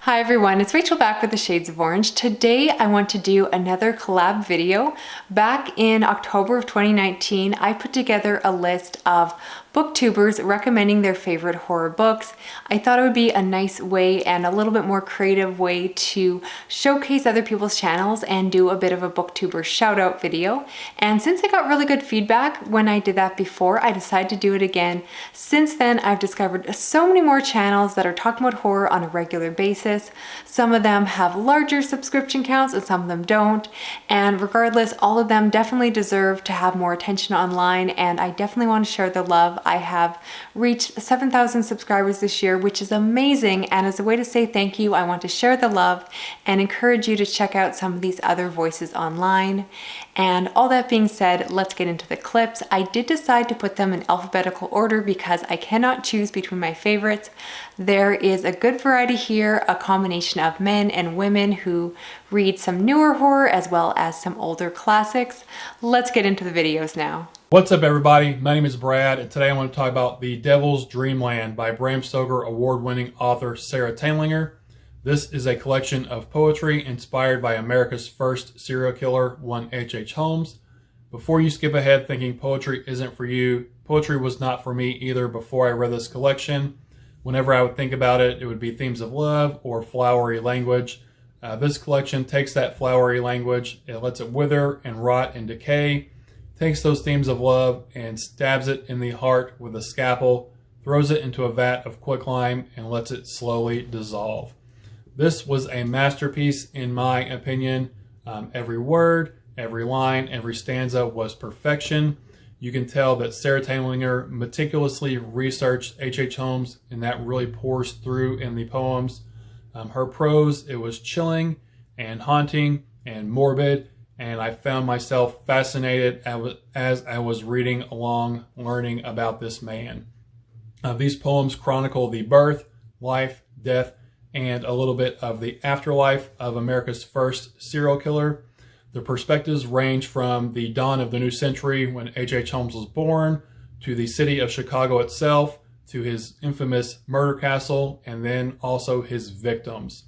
Hi everyone, it's Rachel back with the Shades of Orange. Today I want to do another collab video. Back in October of 2019, I put together a list of booktubers recommending their favorite horror books. I thought it would be a nice way and a little bit more creative way to showcase other people's channels and do a bit of a booktuber shout out video. And since I got really good feedback when I did that before, I decided to do it again. Since then, I've discovered so many more channels that are talking about horror on a regular basis. Some of them have larger subscription counts and some of them don't. And regardless, all of them definitely deserve to have more attention online, and I definitely want to share the love. I have reached 7,000 subscribers this year, which is amazing. And as a way to say thank you, I want to share the love and encourage you to check out some of these other voices online. And all that being said, let's get into the clips. I did decide to put them in alphabetical order because I cannot choose between my favorites. There is a good variety here, a combination of men and women who read some newer horror as well as some older classics. Let's get into the videos now. What's up everybody, my name is Brad, and today I want to talk about The Devil's Dreamland by Bram Stoker award-winning author Sarah Tainlinger. This is a collection of poetry inspired by America's first serial killer, one H.H. Holmes. Before you skip ahead thinking poetry isn't for you, poetry was not for me either before I read this collection. Whenever I would think about it, it would be themes of love or flowery language. This collection takes that flowery language, it lets it wither and rot and decay, takes those themes of love and stabs it in the heart with a scalpel, throws it into a vat of quicklime, and lets it slowly dissolve. This was a masterpiece in my opinion. Every word, every line, every stanza was perfection. You can tell that Sarah Tainlinger meticulously researched H.H. Holmes, and that really pours through in the poems. Her prose, it was chilling and haunting and morbid, and I found myself fascinated as I was reading along, learning about this man. These poems chronicle the birth, life, death, and a little bit of the afterlife of America's first serial killer. The perspectives range from the dawn of the new century when H.H. Holmes was born, to the city of Chicago itself, to his infamous murder castle, and then also his victims.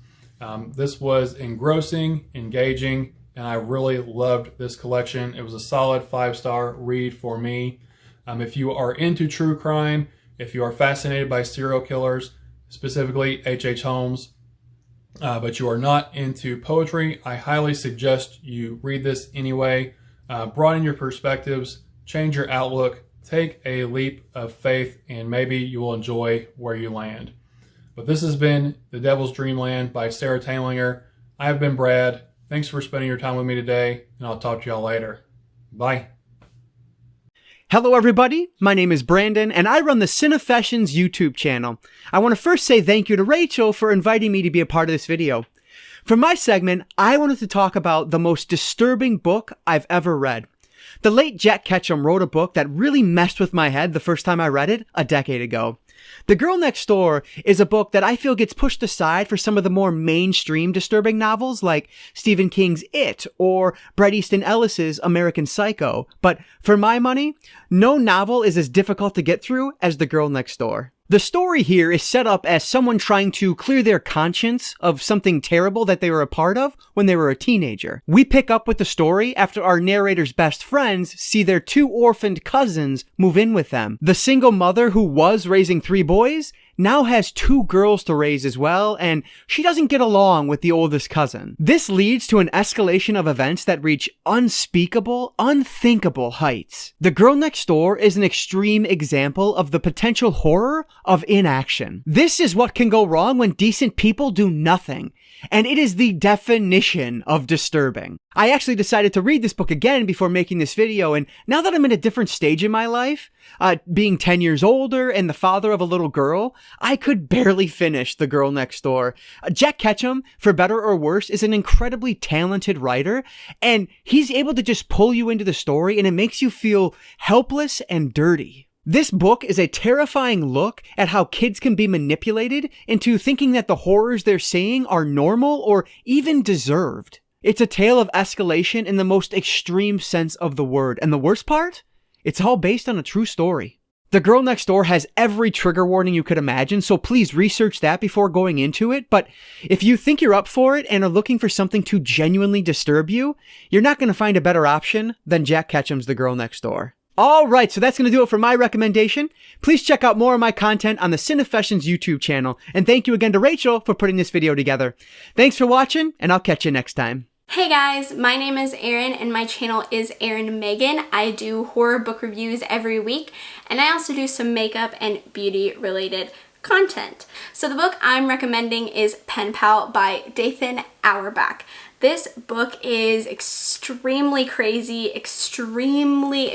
This was engrossing, engaging, and I really loved this collection. It was a solid 5-star read for me. If you are into true crime, if you are fascinated by serial killers, specifically H.H. Holmes, but you are not into poetry, I highly suggest you read this anyway. Broaden your perspectives, change your outlook, take a leap of faith, and maybe you will enjoy where you land. But this has been The Devil's Dreamland by Sarah Tainlinger. I have been Brad. Thanks for spending your time with me today, and I'll talk to y'all later. Bye. Hello everybody, my name is Brandon and I run the Cinefessions YouTube channel. I want to first say thank you to Rachel for inviting me to be a part of this video. For my segment, I wanted to talk about the most disturbing book I've ever read. The late Jack Ketchum wrote a book that really messed with my head the first time I read it a decade ago. The Girl Next Door is a book that I feel gets pushed aside for some of the more mainstream disturbing novels like Stephen King's It or Bret Easton Ellis's American Psycho. But for my money, no novel is as difficult to get through as The Girl Next Door. The story here is set up as someone trying to clear their conscience of something terrible that they were a part of when they were a teenager. We pick up with the story after our narrator's best friends see their 2 orphaned cousins move in with them. The single mother who was raising 3 boys now has 2 girls to raise as well, and she doesn't get along with the oldest cousin. This leads to an escalation of events that reach unspeakable, unthinkable heights. The Girl Next Door is an extreme example of the potential horror of inaction. This is what can go wrong when decent people do nothing, and it is the definition of disturbing. I actually decided to read this book again before making this video, and now that I'm in a different stage in my life, being 10 years older and the father of a little girl, I could barely finish The Girl Next Door. Jack Ketchum, for better or worse, is an incredibly talented writer, and he's able to just pull you into the story, and it makes you feel helpless and dirty. This book is a terrifying look at how kids can be manipulated into thinking that the horrors they're seeing are normal or even deserved. It's a tale of escalation in the most extreme sense of the word, and the worst part? It's all based on a true story. The Girl Next Door has every trigger warning you could imagine, so please research that before going into it. But if you think you're up for it and are looking for something to genuinely disturb you, you're not going to find a better option than Jack Ketchum's The Girl Next Door. All right, so that's going to do it for my recommendation. Please check out more of my content on the Cinefessions YouTube channel. And thank you again to Rachel for putting this video together. Thanks for watching, and I'll catch you next time. Hey guys, my name is Erin and my channel is Erin Megan. I do horror book reviews every week and I also do some makeup and beauty related content. So the book I'm recommending is Pen Pal by Dathan Auerbach. This book is extremely crazy, extremely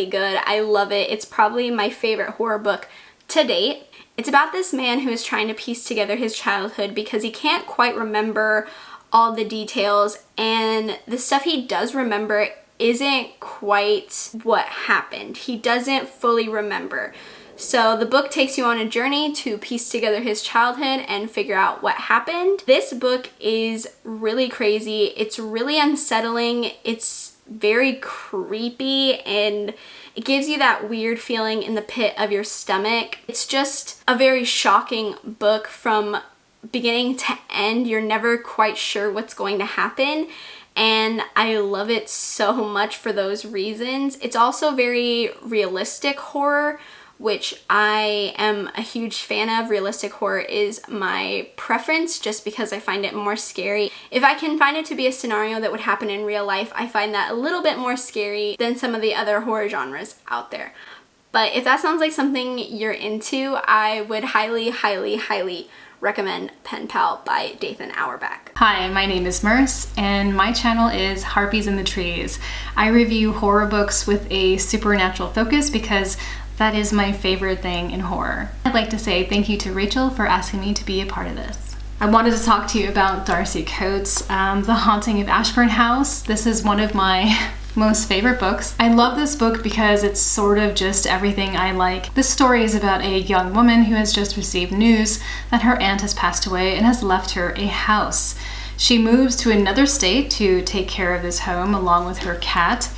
good. I love it. It's probably my favorite horror book to date. It's about this man who is trying to piece together his childhood because he can't quite remember all the details, and the stuff he does remember isn't quite what happened. He doesn't fully remember. So the book takes you on a journey to piece together his childhood and figure out what happened. This book is really crazy. It's really unsettling. It's very creepy and it gives you that weird feeling in the pit of your stomach. It's just a very shocking book from beginning to end. You're never quite sure what's going to happen, and I love it so much for those reasons. It's also very realistic horror, which I am a huge fan of. Realistic horror is my preference just because I find it more scary. If I can find it to be a scenario that would happen in real life, I find that a little bit more scary than some of the other horror genres out there. But if that sounds like something you're into, I would highly recommend Pen Pal by Dathan Auerbach. Hi, my name is Merce, and my channel is Harpies in the Trees. I review horror books with a supernatural focus because that is my favorite thing in horror. I'd like to say thank you to Rachel for asking me to be a part of this. I wanted to talk to you about Darcy Coates' The Haunting of Ashburn House. This is one of my most favorite books. I love this book because it's sort of just everything I like. This story is about a young woman who has just received news that her aunt has passed away and has left her a house. She moves to another state to take care of this home along with her cat,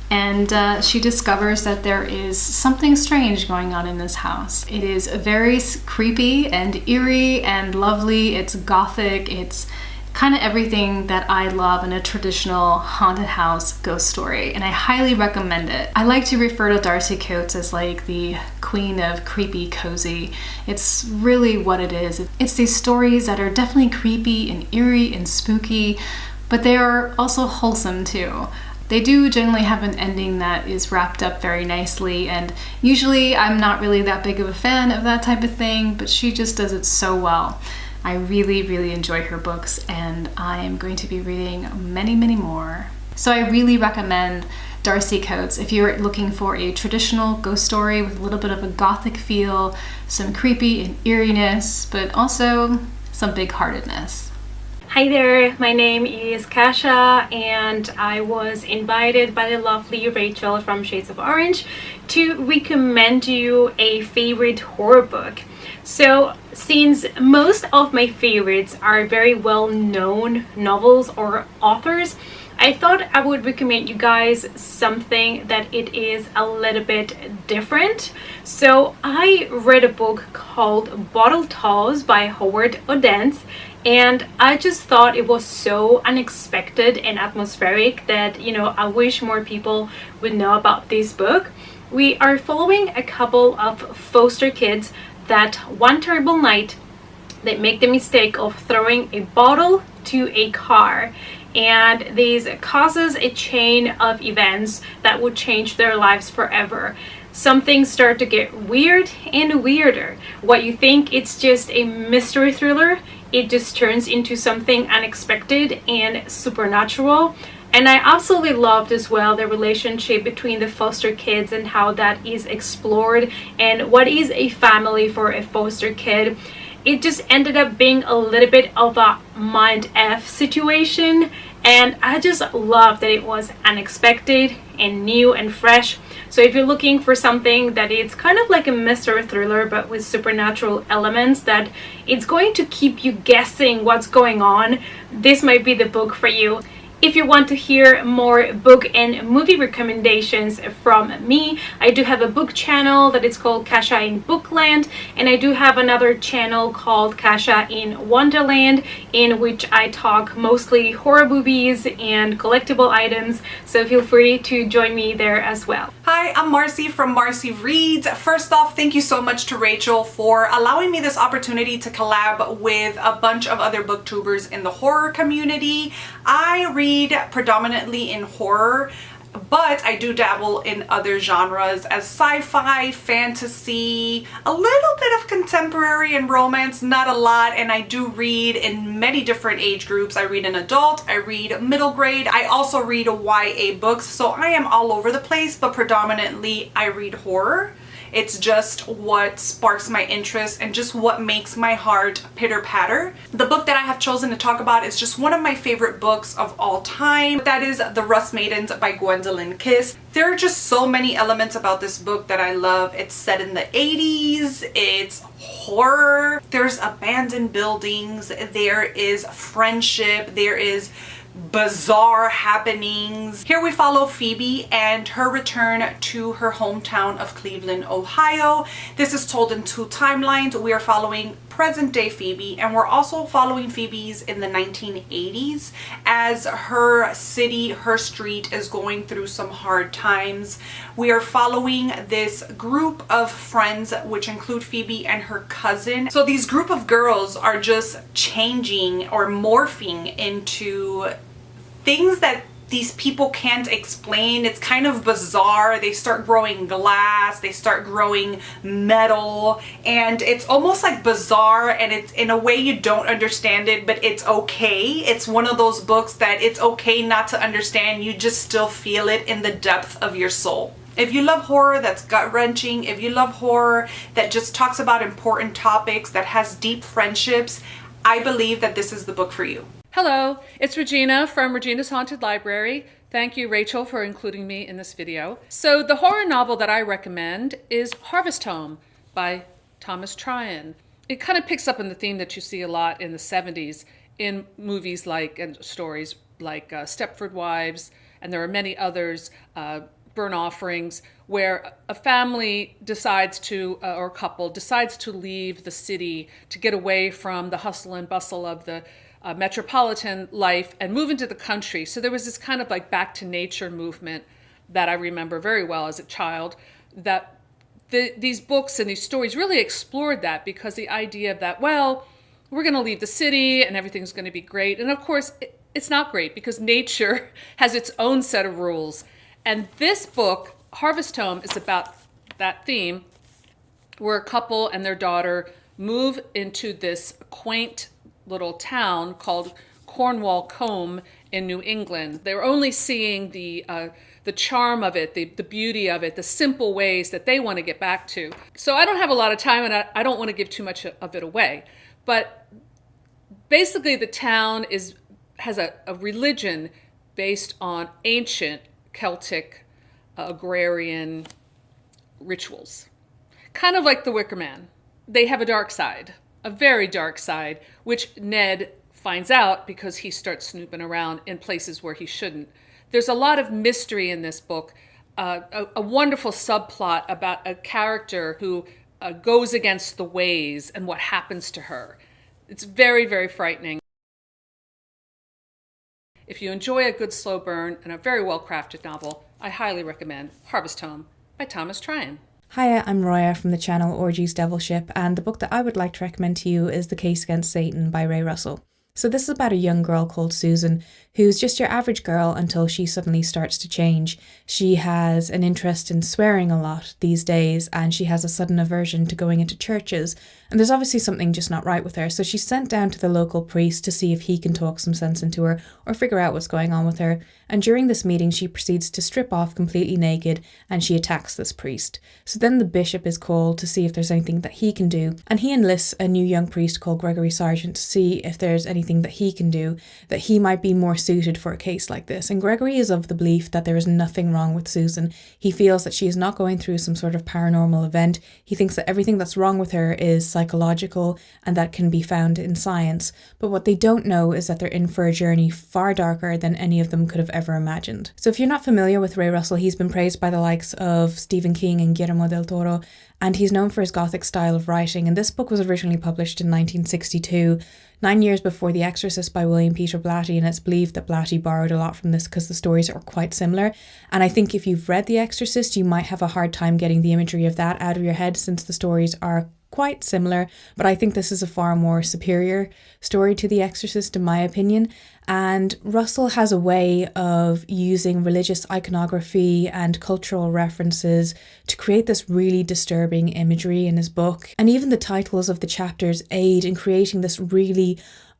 and she discovers that there is something strange going on in this house. It is very creepy and eerie and lovely. It's gothic. It's kind of everything that I love in a traditional haunted house ghost story, and I highly recommend it. I like to refer to Darcy Coates as like the queen of creepy cozy. It's really what it is. It's these stories that are definitely creepy and eerie and spooky, but they are also wholesome too. They do generally have an ending that is wrapped up very nicely, and usually I'm not really that big of a fan of that type of thing, but she just does it so well. I really enjoy her books, and I am going to be reading many more. So I really recommend Darcy Coates if you're looking for a traditional ghost story with a little bit of a gothic feel, some creepy and eeriness, but also some big-heartedness. Hi there, my name is Kasha, and I was invited by the lovely Rachel from Shades of Orange to recommend you a favorite horror book. So since most of my favorites are very well-known novels or authors, I thought I would recommend you guys something that it is a little bit different. So I read a book called Bottle Toss by Howard Odence, and I just thought it was so unexpected and atmospheric that, you know, I wish more people would know about this book. We are following a couple of foster kids that one terrible night they make the mistake of throwing a bottle to a car, and this causes a chain of events that would change their lives forever. Some things start to get weird and weirder. What you think it's just a mystery thriller, it just turns into something unexpected and supernatural. And I absolutely loved as well the relationship between the foster kids and how that is explored and what is a family for a foster kid. It just ended up being a little bit of a mind F situation, and I just love that it was unexpected and new and fresh. So if you're looking for something that is kind of like a mystery thriller but with supernatural elements that it's going to keep you guessing what's going on, this might be the book for you. If you want to hear more book and movie recommendations from me, I do have a book channel that is called Kasha In Bookland, and I do have another channel called Kasha In Wonderland, in which I talk mostly horror movies and collectible items, so feel free to join me there as well. Hi, I'm Marcy from Marcy Reads. First off, thank you so much to Rachel for allowing me this opportunity to collab with a bunch of other booktubers in the horror community. I read predominantly in horror, but I do dabble in other genres as sci-fi, fantasy, a little bit of contemporary and romance, not a lot, and I do read in many different age groups. I read an adult, I read middle grade, I also read YA books, so I am all over the place, but predominantly I read horror. It's just what sparks my interest and just what makes my heart pitter-patter. The book that I have chosen to talk about is just one of my favorite books of all time. That is The Rust Maidens by Gwendolyn Kiss. There are just so many elements about this book that I love. It's set in the 80s, it's horror, there's abandoned buildings, there is friendship, there is bizarre happenings. Here we follow Phoebe and her return to her hometown of Cleveland, Ohio. This is told in two timelines. We are following present day Phoebe, and we're also following Phoebe's in the 1980s as her city, her street is going through some hard times. We are following this group of friends, which include Phoebe and her cousin. So these group of girls are just changing or morphing into things that these people can't explain. It's kind of bizarre. They start growing glass, they start growing metal, and it's almost like bizarre, and it's in a way you don't understand it, but it's okay. It's one of those books that it's okay not to understand. You just still feel it in the depth of your soul. If you love horror that's gut-wrenching, if you love horror that just talks about important topics, that has deep friendships, I believe that this is the book for you. Hello, it's Regina from Regina's Haunted Library. Thank you, Rachel, for including me in this video. So the horror novel that I recommend is Harvest Home by Thomas Tryon. It kind of picks up on the theme that you see a lot in the 70s in movies like and stories like Stepford Wives, and there are many others, Burnt Offerings, where a family decides to, or a couple decides to leave the city to get away from the hustle and bustle of the metropolitan life and move into the country. So there was this kind of like back to nature movement that I remember very well as a child, that these books and these stories really explored that, because the idea of that, well, we're going to leave the city and everything's going to be great. And of course, it's not great, because nature has its own set of rules. And this book, Harvest Home, is about that theme, where a couple and their daughter move into this quaint little town called Cornwall Combe in New England. They're only seeing the charm of it, the beauty of it, the simple ways that they want to get back to. So I don't have a lot of time, and I don't want to give too much of it away. But basically the town has a religion based on ancient Celtic agrarian rituals. Kind of like the Wicker Man. They have a dark side, a very dark side, which Ned finds out because he starts snooping around in places where he shouldn't. There's a lot of mystery in this book, a wonderful subplot about a character who goes against the ways and what happens to her. It's very, very frightening. If you enjoy a good slow burn and a very well-crafted novel, I highly recommend Harvest Home by Thomas Tryon. Hiya, I'm Roya from the channel RGsDevilship, and the book that I would like to recommend to you is The Case Against Satan by Ray Russell. So this is about a young girl called Susan, who's just your average girl until she suddenly starts to change. She has an interest in swearing a lot these days, and she has a sudden aversion to going into churches. And there's obviously something just not right with her, so she's sent down to the local priest to see if he can talk some sense into her or figure out what's going on with her. And during this meeting, she proceeds to strip off completely naked, and she attacks this priest. So then the bishop is called to see if there's anything that he can do, and he enlists a new young priest called Gregory Sargent to see if there's anything that he can do, that he might be more suited for a case like this. And Gregory is of the belief that there is nothing wrong with Susan. He feels that she is not going through some sort of paranormal event. He thinks that everything that's wrong with her is psychological and that can be found in science. But what they don't know is that they're in for a journey far darker than any of them could have ever imagined. So if you're not familiar with Ray Russell, he's been praised by the likes of Stephen King and Guillermo del Toro, and he's known for his gothic style of writing. And this book was originally published in 1962, 9 years before The Exorcist by William Peter Blatty, and it's believed that Blatty borrowed a lot from this because the stories are quite similar. And I think if you've read The Exorcist, you might have a hard time getting the imagery of that out of your head since the stories are quite similar, but I think this is a far more superior story to The Exorcist in my opinion. And Russell has a way of using religious iconography and cultural references to create this really disturbing imagery in his book. And even the titles of the chapters aid in creating this really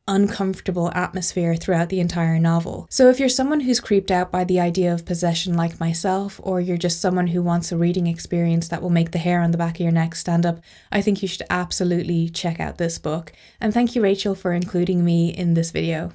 uncomfortable atmosphere throughout the entire novel. So if you're someone who's creeped out by the idea of possession like myself, or you're just someone who wants a reading experience that will make the hair on the back of your neck stand up, I think you should absolutely check out this book. And thank you, Rachel, for including me in this video.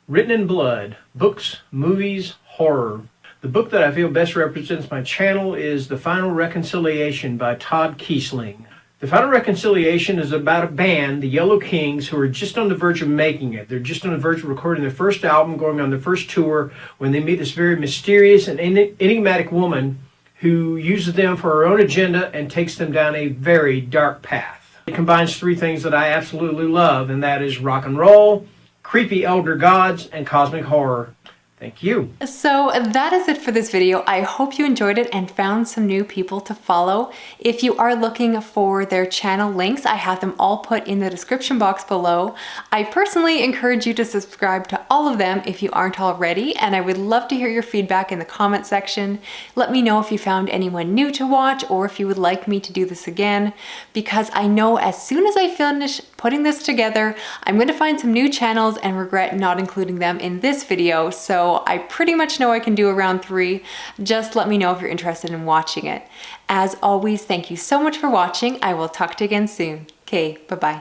Written in Blood, Books, Movies, Horror. The book that I feel best represents my channel is The Final Reconciliation by Todd Keisling. The Final Reconciliation is about a band, the Yellow Kings, who are just on the verge of making it. They're just on the verge of recording their first album, going on their first tour, when they meet this very mysterious and enigmatic woman who uses them for her own agenda and takes them down a very dark path. It combines three things that I absolutely love, and that is rock and roll, creepy elder gods, and cosmic horror. Thank you. So that is it for this video. I hope you enjoyed it and found some new people to follow. If you are looking for their channel links, I have them all put in the description box below. I personally encourage you to subscribe to all of them if you aren't already, and I would love to hear your feedback in the comment section. Let me know if you found anyone new to watch or if you would like me to do this again, because I know as soon as I finish putting this together, I'm going to find some new channels and regret not including them in this video. So I pretty much know I can do around 3. Just let me know if you're interested in watching it. As always, thank you so much for watching. I will talk to you again soon. Okay, bye-bye.